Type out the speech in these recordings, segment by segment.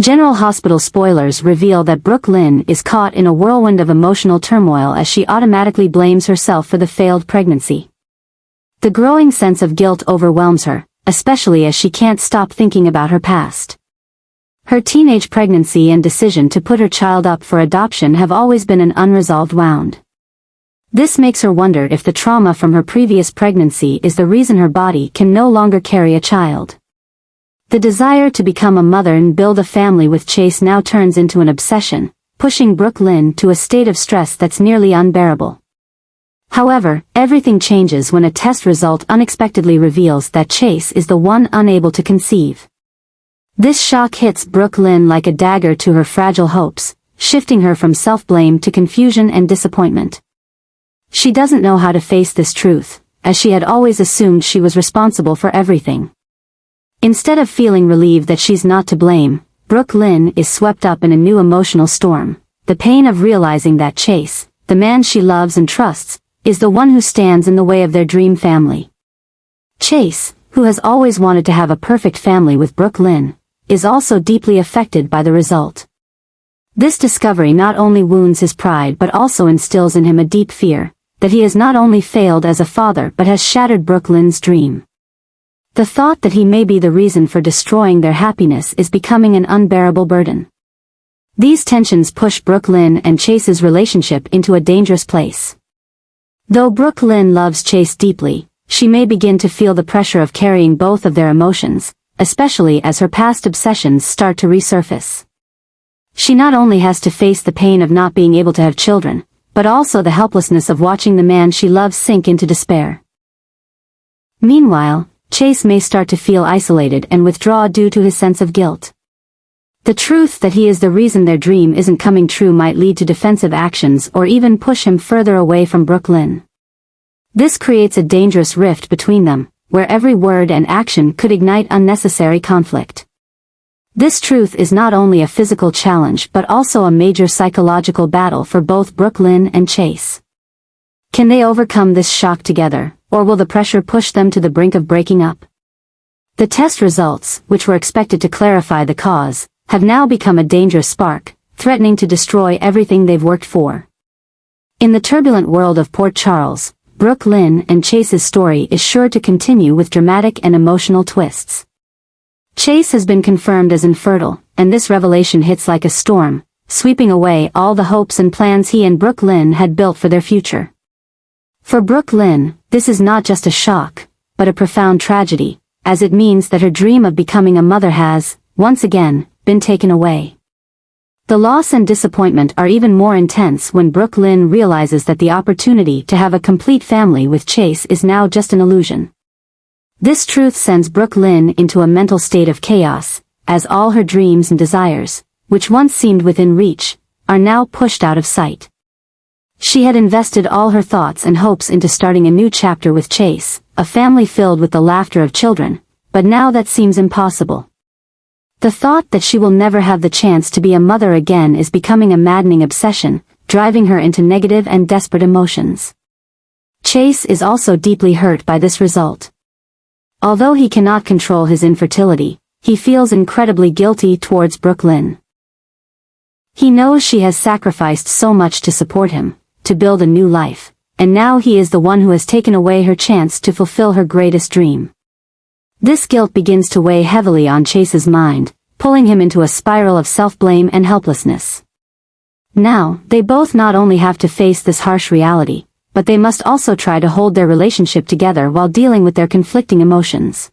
General Hospital spoilers reveal that Brook is caught in a whirlwind of emotional turmoil as she automatically blames herself for the failed pregnancy. The growing sense of guilt overwhelms her, especially as she can't stop thinking about her past. Her teenage pregnancy and decision to put her child up for adoption have always been an unresolved wound. This makes her wonder if the trauma from her previous pregnancy is the reason her body can no longer carry a child. The desire to become a mother and build a family with Chase now turns into an obsession, pushing Brook to a state of stress that's nearly unbearable. However, everything changes when a test result unexpectedly reveals that Chase is the one unable to conceive. This shock hits Brook like a dagger to her fragile hopes, shifting her from self-blame to confusion and disappointment. She doesn't know how to face this truth, as she had always assumed she was responsible for everything. Instead of feeling relieved that she's not to blame, Brook is swept up in a new emotional storm, the pain of realizing that Chase, the man she loves and trusts, is the one who stands in the way of their dream family. Chase, who has always wanted to have a perfect family with Brook is also deeply affected by the result. This discovery not only wounds his pride but also instills in him a deep fear, that he has not only failed as a father but has shattered Brook dream. The thought that he may be the reason for destroying their happiness is becoming an unbearable burden. These tensions push Brook and Chase's relationship into a dangerous place. Though Brook loves Chase deeply, she may begin to feel the pressure of carrying both of their emotions, especially as her past obsessions start to resurface. She not only has to face the pain of not being able to have children, but also the helplessness of watching the man she loves sink into despair. Meanwhile, Chase may start to feel isolated and withdraw due to his sense of guilt. The truth that he is the reason their dream isn't coming true might lead to defensive actions or even push him further away from Brook. This creates a dangerous rift between them, where every word and action could ignite unnecessary conflict. This truth is not only a physical challenge but also a major psychological battle for both Brook and Chase. Can they overcome this shock together, or will the pressure push them to the brink of breaking up? The test results, which were expected to clarify the cause, have now become a dangerous spark, threatening to destroy everything they've worked for. In the turbulent world of Port Charles, Brook and Chase's story is sure to continue with dramatic and emotional twists. Chase has been confirmed as infertile, and this revelation hits like a storm, sweeping away all the hopes and plans he and Brook had built for their future. For Brook this is not just a shock, but a profound tragedy, as it means that her dream of becoming a mother has, once again, been taken away. The loss and disappointment are even more intense when Brook realizes that the opportunity to have a complete family with Chase is now just an illusion. This truth sends Brook into a mental state of chaos, as all her dreams and desires, which once seemed within reach, are now pushed out of sight. She had invested all her thoughts and hopes into starting a new chapter with Chase, a family filled with the laughter of children, but now that seems impossible. The thought that she will never have the chance to be a mother again is becoming a maddening obsession, driving her into negative and desperate emotions. Chase is also deeply hurt by this result. Although he cannot control his infertility, he feels incredibly guilty towards Brook. He knows she has sacrificed so much to support him, to build a new life, and now he is the one who has taken away her chance to fulfill her greatest dream. This guilt begins to weigh heavily on Chase's mind, pulling him into a spiral of self-blame and helplessness. Now, they both not only have to face this harsh reality, but they must also try to hold their relationship together while dealing with their conflicting emotions.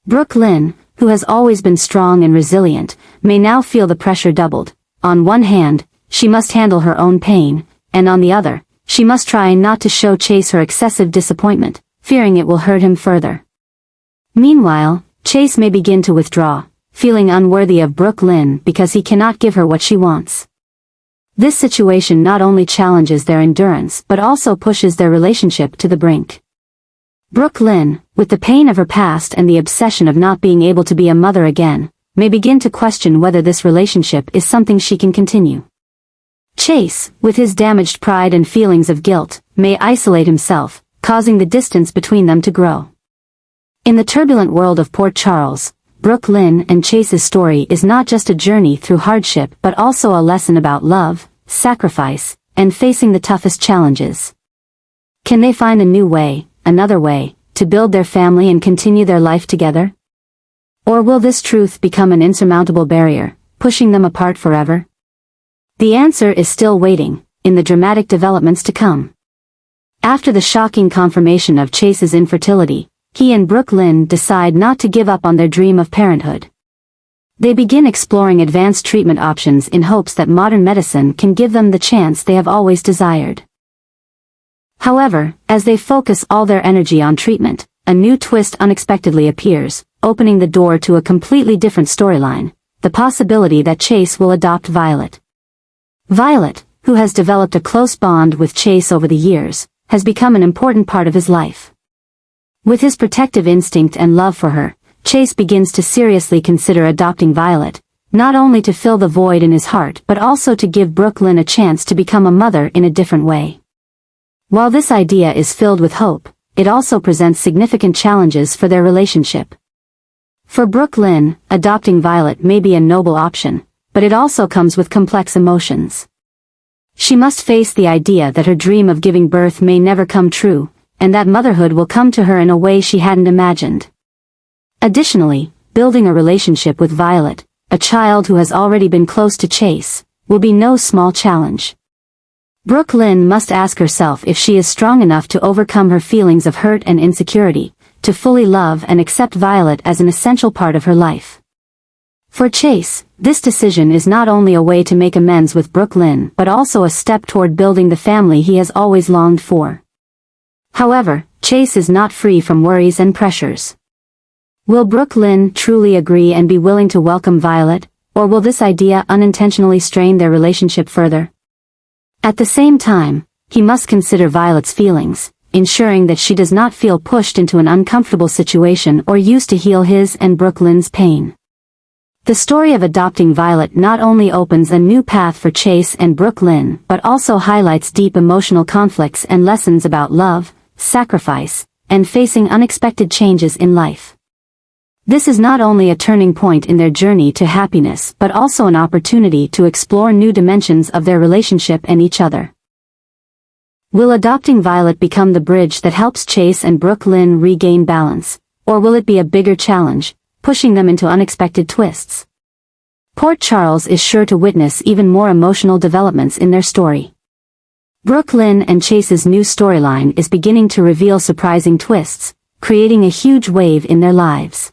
Brook, who has always been strong and resilient, may now feel the pressure doubled. On one hand, she must handle her own pain, and on the other, she must try not to show Chase her excessive disappointment, fearing it will hurt him further. Meanwhile, Chase may begin to withdraw, feeling unworthy of Brook because he cannot give her what she wants. This situation not only challenges their endurance but also pushes their relationship to the brink. Brook, with the pain of her past and the obsession of not being able to be a mother again, may begin to question whether this relationship is something she can continue. Chase, with his damaged pride and feelings of guilt, may isolate himself, causing the distance between them to grow. In the turbulent world of Port Charles, Brook and Chase's story is not just a journey through hardship but also a lesson about love, sacrifice, and facing the toughest challenges. Can they find a new way, another way, to build their family and continue their life together? Or will this truth become an insurmountable barrier, pushing them apart forever? The answer is still waiting, in the dramatic developments to come. After the shocking confirmation of Chase's infertility, he and Brook decide not to give up on their dream of parenthood. They begin exploring advanced treatment options in hopes that modern medicine can give them the chance they have always desired. However, as they focus all their energy on treatment, a new twist unexpectedly appears, opening the door to a completely different storyline, the possibility that Chase will adopt Violet. Violet, who has developed a close bond with Chase over the years, has become an important part of his life. With his protective instinct and love for her, Chase begins to seriously consider adopting Violet, not only to fill the void in his heart but also to give Brook a chance to become a mother in a different way. While this idea is filled with hope, it also presents significant challenges for their relationship. For Brook adopting Violet may be a noble option, but it also comes with complex emotions. She must face the idea that her dream of giving birth may never come true, and that motherhood will come to her in a way she hadn't imagined. Additionally, building a relationship with Violet, a child who has already been close to Chase, will be no small challenge. Brook must ask herself if she is strong enough to overcome her feelings of hurt and insecurity, to fully love and accept Violet as an essential part of her life. For Chase, this decision is not only a way to make amends with Brook but also a step toward building the family he has always longed for. However, Chase is not free from worries and pressures. Will Brook truly agree and be willing to welcome Violet, or will this idea unintentionally strain their relationship further? At the same time, he must consider Violet's feelings, ensuring that she does not feel pushed into an uncomfortable situation or used to heal his and Brook pain. The story of adopting Violet not only opens a new path for Chase and Brook but also highlights deep emotional conflicts and lessons about love, sacrifice, and facing unexpected changes in life. This is not only a turning point in their journey to happiness but also an opportunity to explore new dimensions of their relationship and each other. Will adopting Violet become the bridge that helps Chase and Brook regain balance, or will it be a bigger challenge, pushing them into unexpected twists? Port Charles is sure to witness even more emotional developments in their story. Brook and Chase's new storyline is beginning to reveal surprising twists, creating a huge wave in their lives.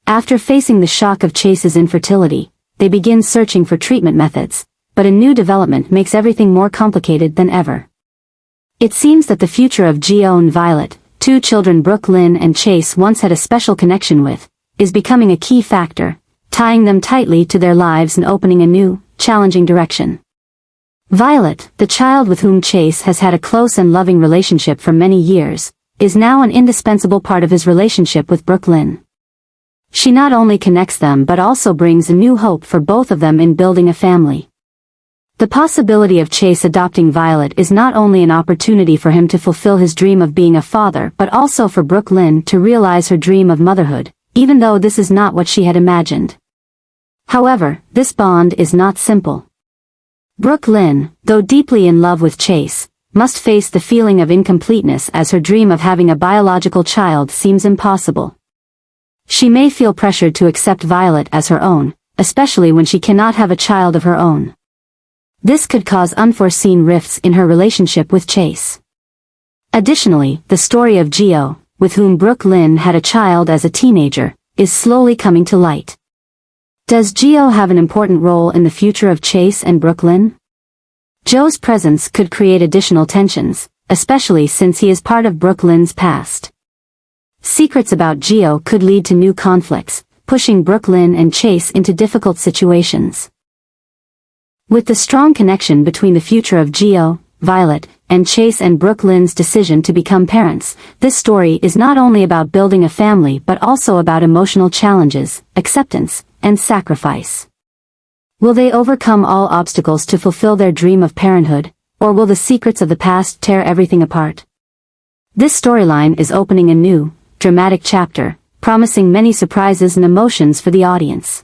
After facing the shock of Chase's infertility, they begin searching for treatment methods, but a new development makes everything more complicated than ever. It seems that the future of Gio and Violet, two children Brook and Chase once had a special connection with, is becoming a key factor, tying them tightly to their lives and opening a new, challenging direction. Violet, the child with whom Chase has had a close and loving relationship for many years, is now an indispensable part of his relationship with Brook She not only connects them but also brings a new hope for both of them in building a family. The possibility of Chase adopting Violet is not only an opportunity for him to fulfill his dream of being a father but also for Brook to realize her dream of motherhood, even though this is not what she had imagined. However, this bond is not simple. Brook though deeply in love with Chase, must face the feeling of incompleteness as her dream of having a biological child seems impossible. She may feel pressured to accept Violet as her own, especially when she cannot have a child of her own. This could cause unforeseen rifts in her relationship with Chase. Additionally, the story of Gio, with whom Brook had a child as a teenager, is slowly coming to light. Does Gio have an important role in the future of Chase and Brook Joe's presence could create additional tensions, especially since he is part of Brook past. Secrets about Gio could lead to new conflicts, pushing Brook and Chase into difficult situations. With the strong connection between the future of Gio, Violet, and Chase and Brook decision to become parents, this story is not only about building a family but also about emotional challenges, acceptance, and sacrifice. Will they overcome all obstacles to fulfill their dream of parenthood, or will the secrets of the past tear everything apart? This storyline is opening a new, dramatic chapter, promising many surprises and emotions for the audience.